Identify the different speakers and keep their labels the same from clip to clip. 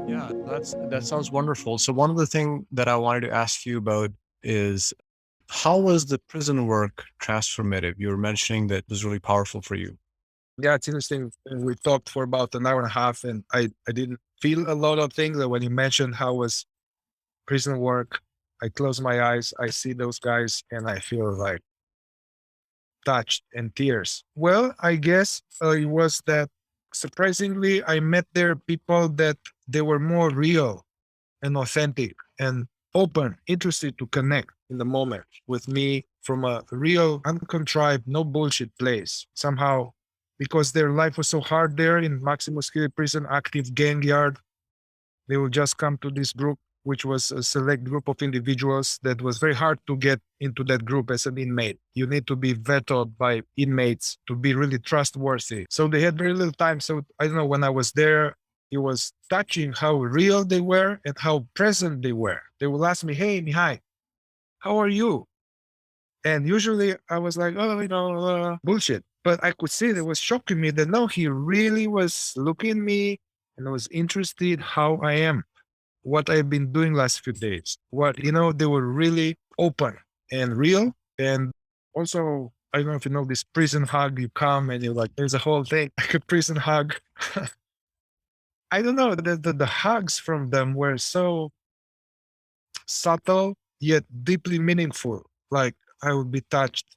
Speaker 1: Yeah, that sounds wonderful. So one of the thing that I wanted to ask you about is how was the prison work transformative? You were mentioning that it was really powerful for you.
Speaker 2: Yeah, it's interesting. We talked for about an hour and a half, and I didn't feel a lot of things. And when you mentioned how was prison work, I close my eyes, I see those guys, and I feel like touched and tears. Well, I guess it was that surprisingly, I met there people that they were more real and authentic and open, interested to connect in the moment with me from a real, uncontrived, no bullshit place. Somehow, because their life was so hard there in maximum security prison, active gang yard, they will just come to this group, which was a select group of individuals that was very hard to get into that group as an inmate. You need to be vetted by inmates to be really trustworthy. So they had very little time. So I don't know, when I was there, it was touching how real they were and how present they were. They will ask me, "Hey, Mihai, how are you?" And usually I was like, "Oh, bullshit." But I could see that it was shocking me that no, he really was looking at me and was interested how I am, what I've been doing last few days. They were really open and real. And also, I don't know if you know this prison hug, you come and you're like, there's a whole thing, like a prison hug. I don't know, the hugs from them were so subtle, yet deeply meaningful. Like I would be touched.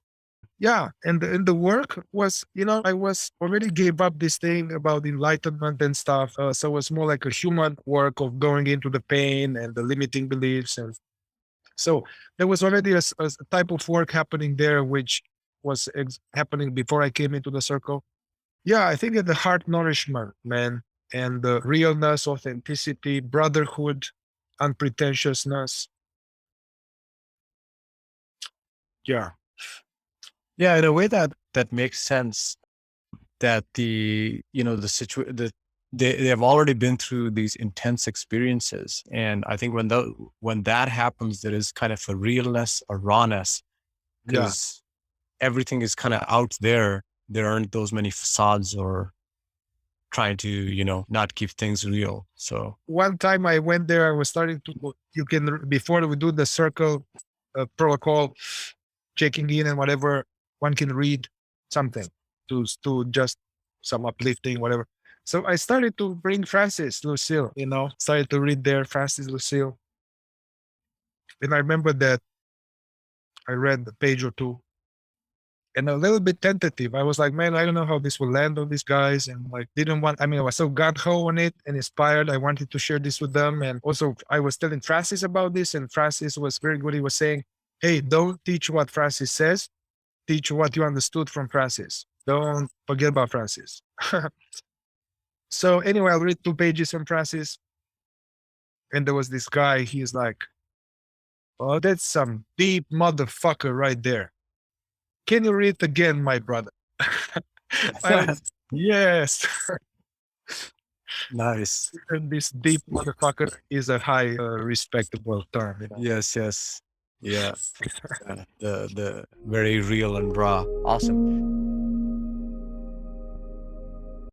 Speaker 2: Yeah. And the work was, I was already gave up this thing about enlightenment and stuff. So it was more like a human work of going into the pain and the limiting beliefs. And so there was already a type of work happening there, which was happening before I came into the circle. Yeah, I think that the heart nourishment, man, and the realness, authenticity, brotherhood, unpretentiousness. Yeah.
Speaker 1: Yeah, in a way that makes sense that they have already been through these intense experiences. And I think when that happens, there is kind of a realness, a rawness,
Speaker 2: Yeah.
Speaker 1: because everything is kind of out there. There aren't those many facades or trying to, not keep things real. So
Speaker 2: One time I went there, I was starting to, you can, before we do the circle protocol, checking in and whatever, one can read something to just some uplifting, whatever. So I started to bring Francis Lucille, started to read there, Francis Lucille. And I remember that I read a page or two and a little bit tentative. I was like, man, I don't know how this will land on these guys. And like, I was so gung ho on it and inspired. I wanted to share this with them. And also, I was telling Francis about this, and Francis was very good. He was saying, hey, don't teach what Francis says, teach what you understood from Francis. Don't forget about Francis. So, anyway, I'll read 2 pages from Francis. And there was this guy, he's like, oh, that's some deep motherfucker right there. Can you read it again, my brother? I was, yes.
Speaker 1: nice.
Speaker 2: And this deep motherfucker is a high respectable term.
Speaker 1: Yes, yes. Yeah. The very real and raw. Awesome.